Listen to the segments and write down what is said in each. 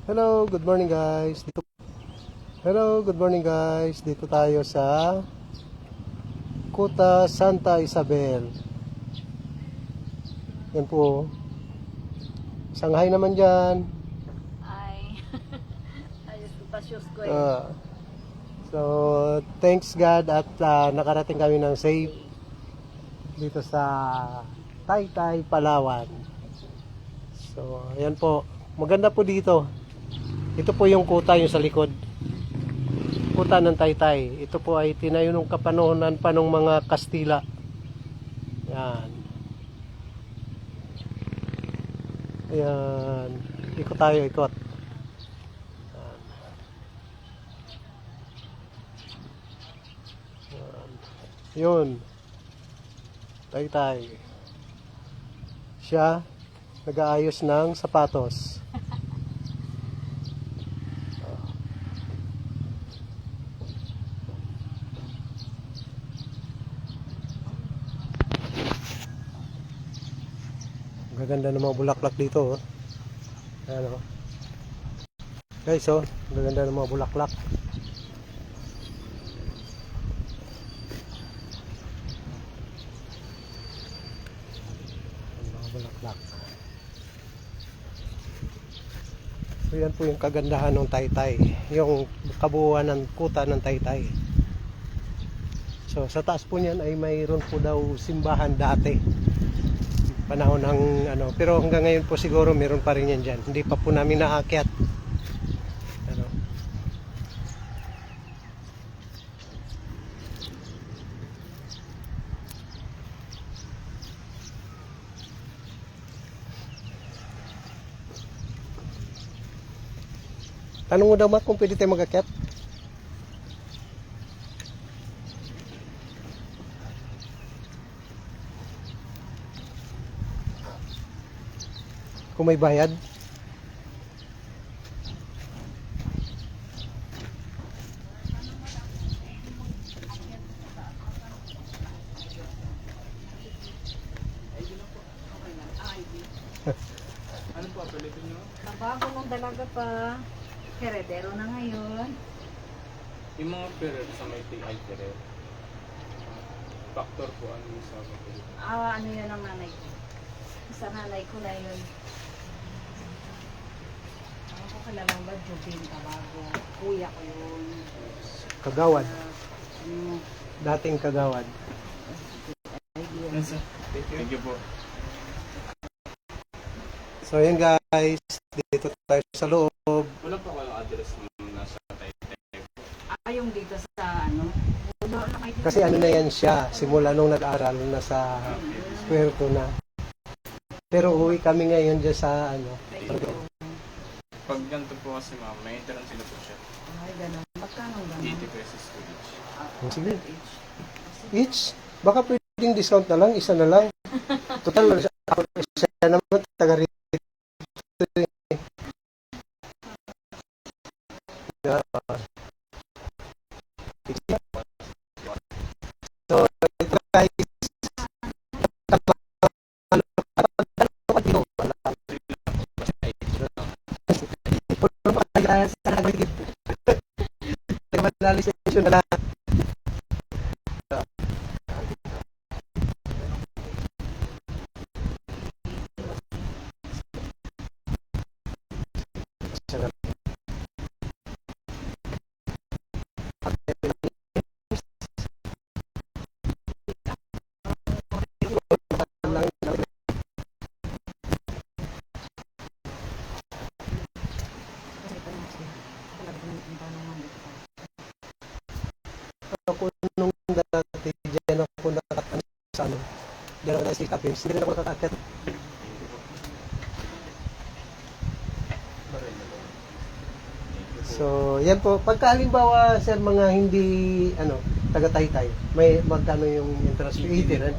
Hello, good morning guys. Good morning guys. Dito tayo sa Kuta Santa Isabel. Yan po. Sanghay naman dyan. Ay, ayos ko pa shoes ko eh. So, thanks God at nakarating kami ng safe dito sa Taytay, Palawan. So, ayan po. Maganda po dito. Ito po yung kuta yung sa likod. Kuta ng Taytay. Ito po ay tinayo nung kapanonan pa ng mga Kastila. Yan. Ayan. Ikot tayo, ikot. Yan. Yan. Yun. Taytay. Siya nag-aayos ng sapatos. Gaganda ng mga bulaklak dito, oh. Ayan, oh. Guys, oh, gaganda ng mga bulaklak. Mga bulaklak. So yan po yung kagandahan ng Taytay, yung kabuuan ng kuta ng Taytay. So sa taas po niyan ay mayroon po daw simbahan dati. Panahon ng pero hanggang ngayon po siguro meron pa rin yan dyan. Hindi pa po namin naakyat. Tanong mo daw Mat kung pwede tayo mag-akyat. Kung may bayad. Ano po apelido nyo? Nabago nung dalaga pa. Heredero na ngayon. Yung mga Ferrer sa may TI Ferrer. Factor po ano yung sa apelido? Ano yun ang nanay ko? Sa nanay ko na yun. Ako kalalang ba? Jubin, Tabago. Kuya ko yun. Kagawad. Ano? Dating kagawad. Nasa? Thank you po. So yan guys, dito tayo sa loob. Wala pa kayong address ng nasa Taytay. Yung dito sa ano? Kasi ano na yan siya, simula nung nag-aral na sa Puerto na. Pero uwi kami ngayon dyan sa Pag ganito po kasi ma'am, may entrance sila po siya. Ay, gano'n. Magkano gano'n? 80 pesos po each. Sige. Each? Baka pwedeng discount na lang, isa na lang. Total, siya naman taga rito. So, ito guys. Station na lang. Ako nung dati dyan ako nakakataon sa dyan ako na-stick-up hindi rin ako nakakakit. So yan po, pagka halimbawa sir mga hindi taga Taytay, may magkano yung entrance fee? 80 rin.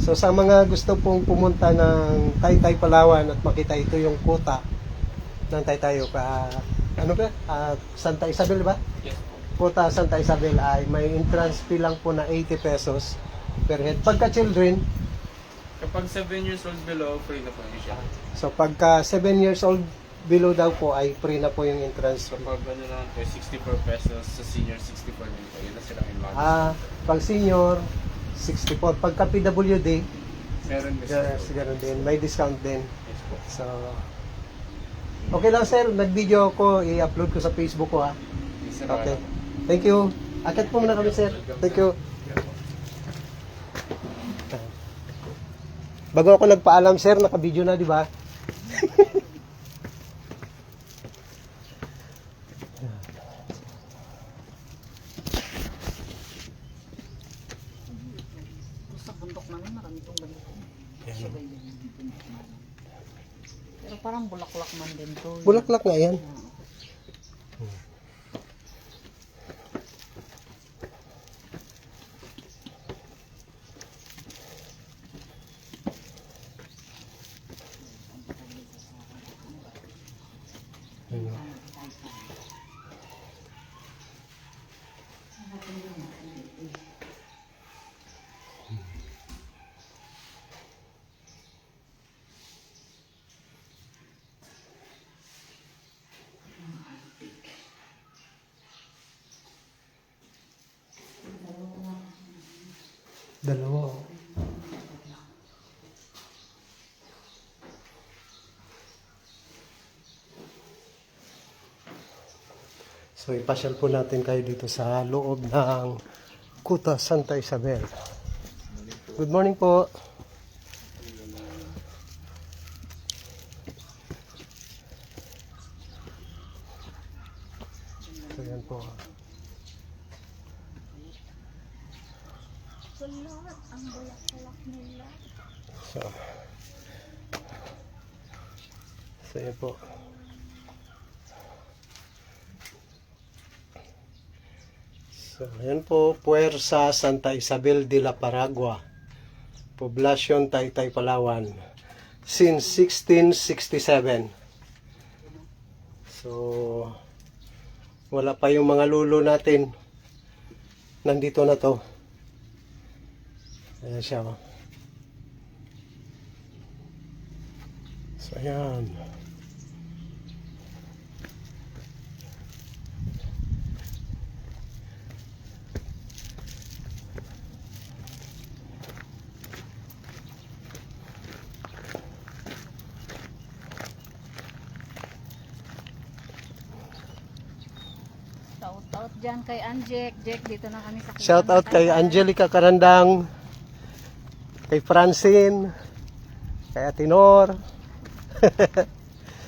So sa mga gusto pong pumunta ng Taytay, Palawan at makita ito yung kuta ng Taytay, Santa Isabel ba? Yes po. Kuta Santa Isabel ay may entrance fee lang po na 80 pesos per head. Pagka children, Kapag 7 years old below, free na po niya siya. so pagka 7 years old below daw po ay free na po yung entrance. So pag ano naman po, 64 pesos, sa senior 64 din po. Yun na silang enrollment. Pag senior, 64. Pagka PWD, Meron discount. ganun din. May discount din. Yes po. So, okay lang sir, nag-video ko, i-upload ko sa Facebook ko ha. Yes, sir. Okay. Thank you. Akit po muna kami sir. Thank you. Bago ako nagpaalam sir, naka-video na di ba? Sa bundok namin, marami itong ganito. Pero parang bulaklak man din to. Bulaklak nga yan. Dalawa. So, ipasyal po natin kayo dito sa loob ng Kuta Santa Isabel. Good morning po. So, yan po. So, yan po. So, yan po, Puersa Santa Isabel de la Paragua, Poblacion Taytay, Palawan, since 1667. So, wala pa yung mga lulo natin. Nandito na to. Ayan siya. Oh. So, ayan. Shout out dyan kay Anjek. Jek, dito na kami sa Shout out kay Angelica Carandang, kay Francine, kay Atinor,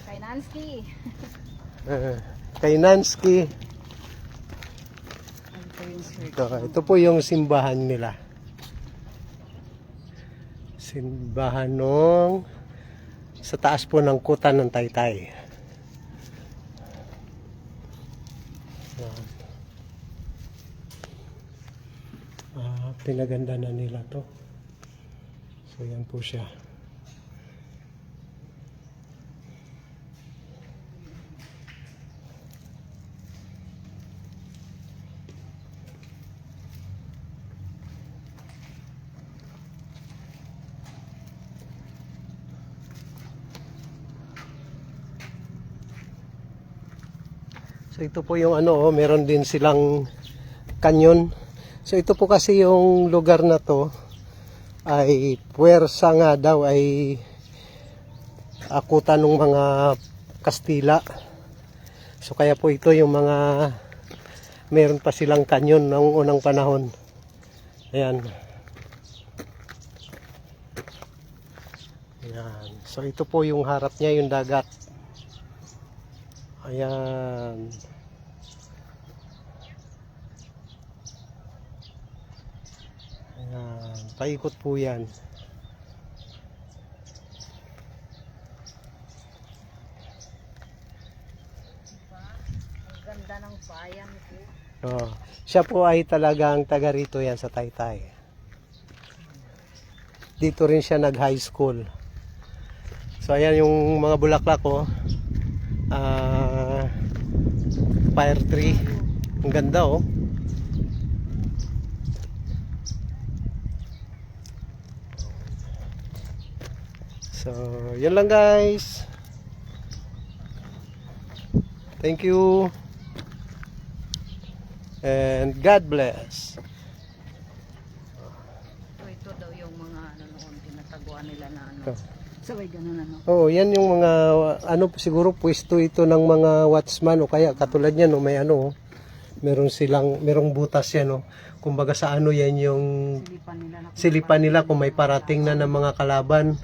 Kay Nancy. kay Nansky. Ito yung shirt. Ito po yung simbahan nila. Simbahan nung sa taas po ng Kuta ng Taytay. Yan. Pinaganda na nila to. So yan po siya. So ito po yung meron din silang kanyon. So ito po kasi yung lugar na to ay puwersa nga daw ay akutan ng mga Kastila. So kaya po ito yung mga meron pa silang kanyon noong unang panahon. Ayan. Ayan. So ito po yung harap niya, yung dagat. Ayan. Ayan. Paikot po yan. Ang ganda ng bayan ko. Oh. Siya po ay talagang taga rito yan sa Taytay. Dito rin siya nag-high school. So ayan yung mga bulaklak ko. Fire tree. Ang ganda oh. So, yun lang guys. Thank you. And God bless. Ito daw yung mga ano noon, tinataguan nila na ano. Ito. Sabay ganun ano. Oh, yan yung mga ano siguro pwesto ito ng mga watchman o kaya katulad niyan no, may ano, merong butas yan no. Kumbaga sa ano yan yung silipan nila kung may parating na ng mga kalaban.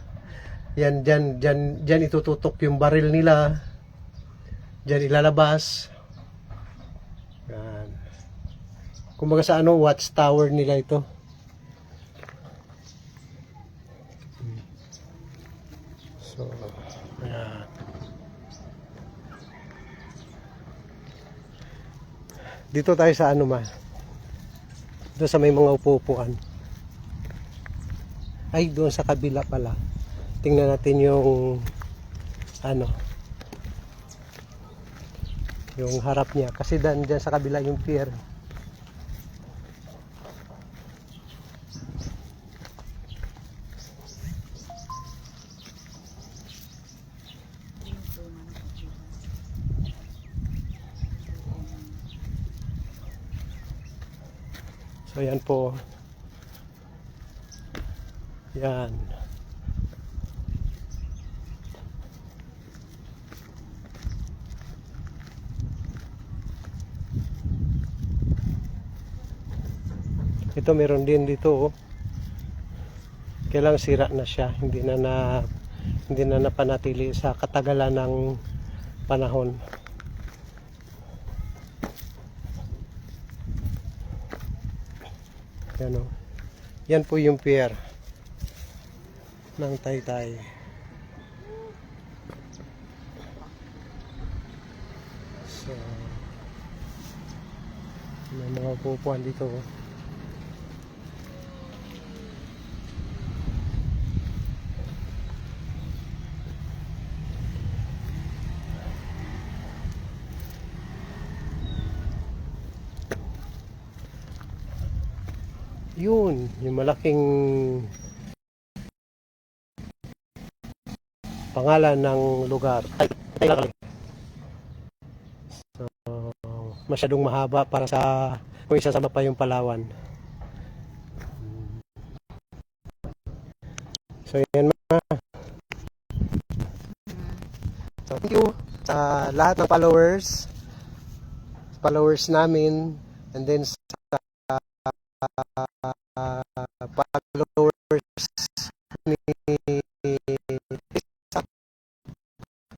Yan diyan itututok yung baril nila. Diyan ilalabas. Yan. Kumbaga sa ano, watchtower nila ito. So, ayan. Dito tayo sa ano ma. Dito sa may mga upo-upuan. Ay, doon sa kabila pala. Tingnan natin yung ano. Yung harap niya. Kasi dyan sa kabila yung pier. So yan po. Yan. Ito meron din dito oh. Kailang sira na siya, hindi na napanatili sa katagalan ng panahon. Yan oh. Yan po yung pier ng Taytay. So, may mga upuan dito oh. Yun, yung malaking pangalan ng lugar. So, masyadong mahaba para sa kung isasama pa yung Palawan. So, yan ma. So, thank you sa lahat ng followers namin, and then sa followers